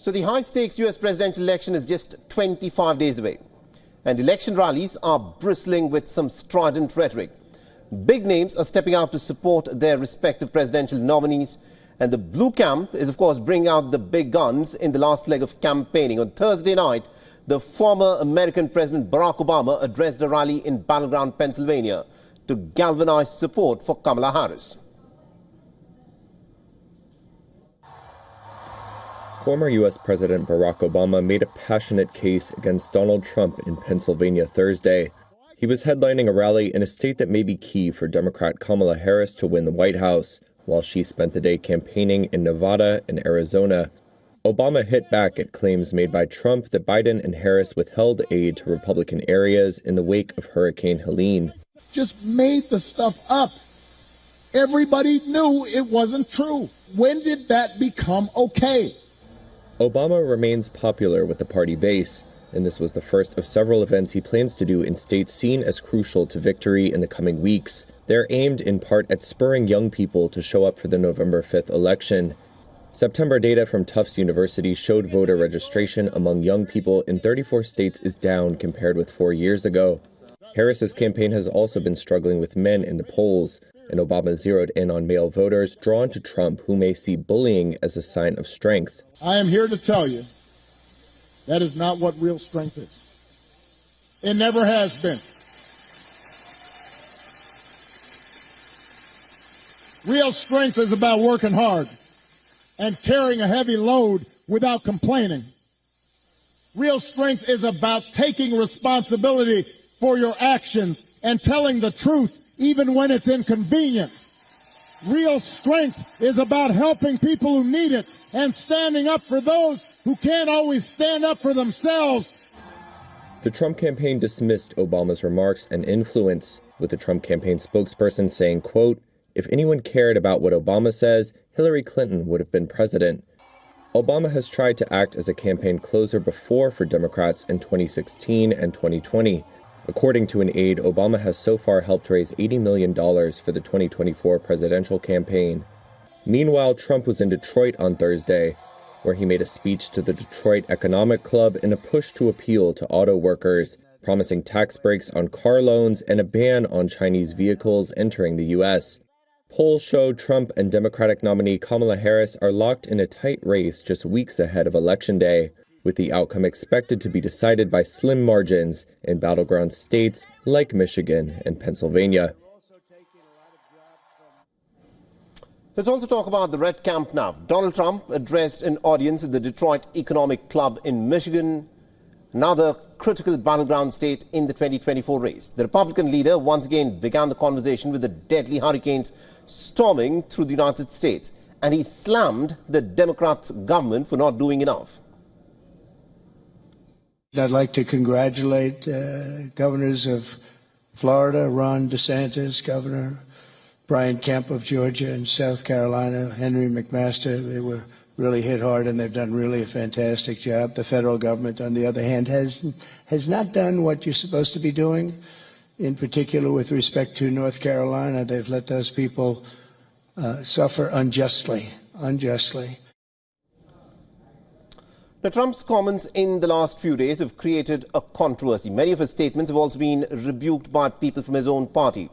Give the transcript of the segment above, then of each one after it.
So the high-stakes U.S. presidential election is just 25 days away, and election rallies are bristling with some strident rhetoric. Big names are stepping out to support their respective presidential nominees, and the blue camp is, of course, bringing out the big guns in the last leg of campaigning. On Thursday night, the former American President Barack Obama addressed a rally in battleground Pennsylvania to galvanize support for Kamala Harris. Former U.S. President Barack Obama made a passionate case against Donald Trump in Pennsylvania Thursday. He was headlining a rally in a state that may be key for Democrat Kamala Harris to win the White House, while she spent the day campaigning in Nevada and Arizona. Obama hit back at claims made by Trump that Biden and Harris withheld aid to Republican areas in the wake of Hurricane Helene. Just made the stuff up. Everybody knew it wasn't true. When did that become okay? Obama remains popular with the party base, and this was the first of several events he plans to do in states seen as crucial to victory in the coming weeks. They're aimed in part at spurring young people to show up for the November 5th election. September data from Tufts University showed voter registration among young people in 34 states is down compared with 4 years ago. Harris's campaign has also been struggling with men in the polls, and Obama zeroed in on male voters drawn to Trump who may see bullying as a sign of strength. I am here to tell you that is not what real strength is. It never has been. Real strength is about working hard and carrying a heavy load without complaining. Real strength is about taking responsibility for your actions and telling the truth even when it's inconvenient. Real strength is about helping people who need it and standing up for those who can't always stand up for themselves. The Trump campaign dismissed Obama's remarks and influence, with the Trump campaign spokesperson saying, quote, "If anyone cared about what Obama says, Hillary Clinton would have been president." Obama has tried to act as a campaign closer before for Democrats in 2016 and 2020. According to an aide, Obama has so far helped raise $80 million for the 2024 presidential campaign. Meanwhile, Trump was in Detroit on Thursday, where he made a speech to the Detroit Economic Club in a push to appeal to auto workers, promising tax breaks on car loans and a ban on Chinese vehicles entering the U.S. Polls showed Trump and Democratic nominee Kamala Harris are locked in a tight race just weeks ahead of Election Day, with the outcome expected to be decided by slim margins in battleground states like Michigan and Pennsylvania. Let's also talk about the Red Camp now. Donald Trump addressed an audience at the Detroit Economic Club in Michigan, another critical battleground state in the 2024 race. The Republican leader once again began the conversation with the deadly hurricanes storming through the United States, and he slammed the Democrats' government for not doing enough. I'd like to congratulate governors of Florida, Ron DeSantis, Governor Brian Kemp of Georgia and South Carolina, Henry McMaster. They were really hit hard, and they've done really a fantastic job. The federal government, on the other hand, has not done what you're supposed to be doing. In particular, with respect to North Carolina, they've let those people suffer unjustly. Now, Trump's comments in the last few days have created a controversy. Many of his statements have also been rebuked by people from his own party.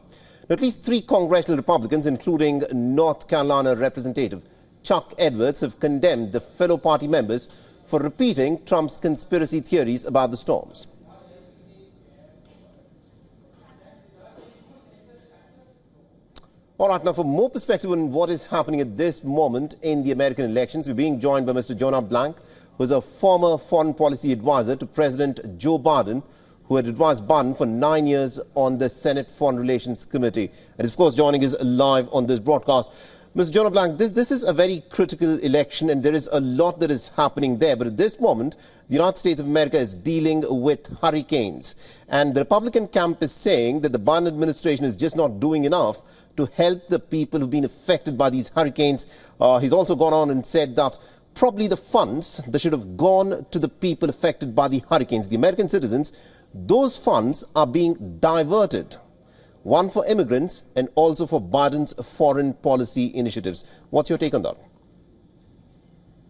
Now, at least 3 congressional Republicans, including North Carolina Representative Chuck Edwards, have condemned the fellow party members for repeating Trump's conspiracy theories about the storms. All right, now for more perspective on what is happening at this moment in the American elections, we're being joined by Mr. Jonah Blank, who is a former foreign policy advisor to President Joe Biden, who had advised Biden for 9 years on the Senate Foreign Relations Committee, and is, of course, joining us live on this broadcast. Mr. Jonah Blank, this is a very critical election, and there is a lot that is happening there. But at this moment, the United States of America is dealing with hurricanes. And the Republican camp is saying that the Biden administration is just not doing enough to help the people who've been affected by these hurricanes. He's also gone on and said that probably the funds that should have gone to the people affected by the hurricanes, the American citizens, those funds are being diverted. One for immigrants and also for Biden's foreign policy initiatives. What's your take on that?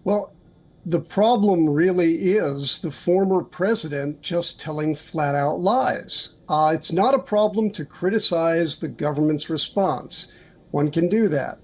Well, The problem really is the former president just telling flat out lies. It's not a problem to criticize the government's response. One can do that.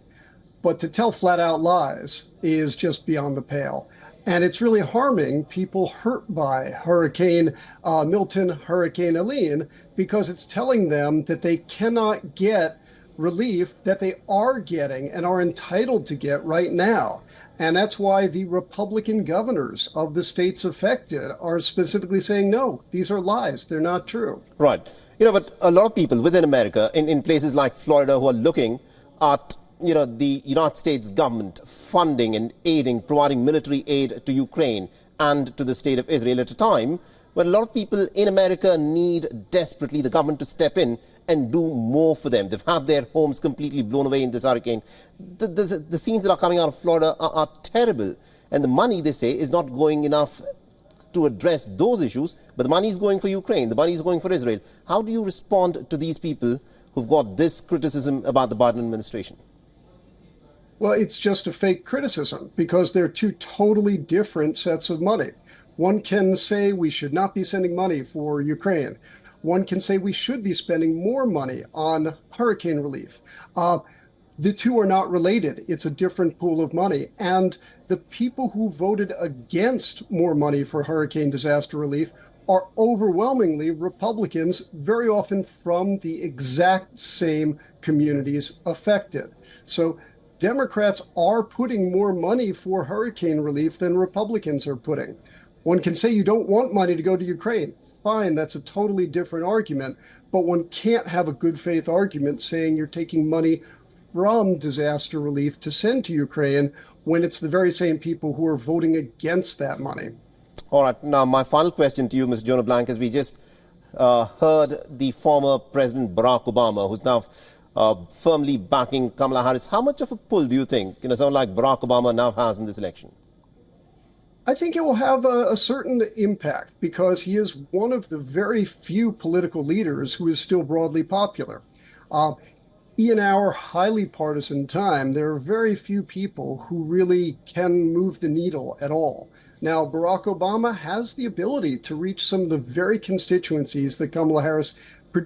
But to tell flat out lies is just beyond the pale. And it's really harming people hurt by Hurricane Milton, Hurricane Helene, because it's telling them that they cannot get relief that they are getting and are entitled to get right now. And that's why the Republican governors of the states affected are specifically saying, no, these are lies. They're not true. Right. But a lot of people within America, in places like Florida, who are looking at, the United States government funding and aiding, providing military aid to Ukraine and to the state of Israel at a time when a lot of people in America need desperately the government to step in and do more for them. They've had their homes completely blown away in this hurricane. The scenes that are coming out of Florida are terrible. And the money, they say, is not going enough to address those issues, but the money is going for Ukraine, the money is going for Israel. How do you respond to these people who've got this criticism about the Biden administration? Well, it's just a fake criticism because they're two totally different sets of money. One can say we should not be sending money for Ukraine. One can say we should be spending more money on hurricane relief. The two are not related. It's a different pool of money. And the people who voted against more money for hurricane disaster relief are overwhelmingly Republicans, very often from the exact same communities affected. So Democrats are putting more money for hurricane relief than Republicans are putting. One can say you don't want money to go to Ukraine. Fine, that's a totally different argument. But one can't have a good faith argument saying you're taking money from disaster relief to send to Ukraine when it's the very same people who are voting against that money. All right. Now, my final question to you, Mr. Jonah Blank, is we just heard the former President Barack Obama, who's now firmly backing Kamala Harris. How much of a pull do you think, someone like Barack Obama now has in this election? I think it will have a certain impact because he is one of the very few political leaders who is still broadly popular. In our highly partisan time, there are very few people who really can move the needle at all. Now, Barack Obama has the ability to reach some of the very constituencies that Kamala Harris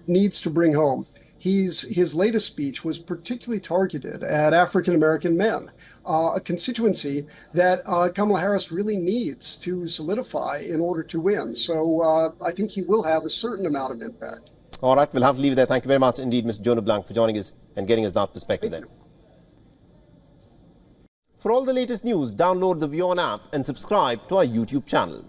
needs to bring home. His latest speech was particularly targeted at African-American men, a constituency that Kamala Harris really needs to solidify in order to win. So I think he will have a certain amount of impact. All right, we'll have to leave it there. Thank you very much indeed, Mr. Jonah Blank, for joining us and getting us that perspective then. For all the latest news, download the WION app and subscribe to our YouTube channel.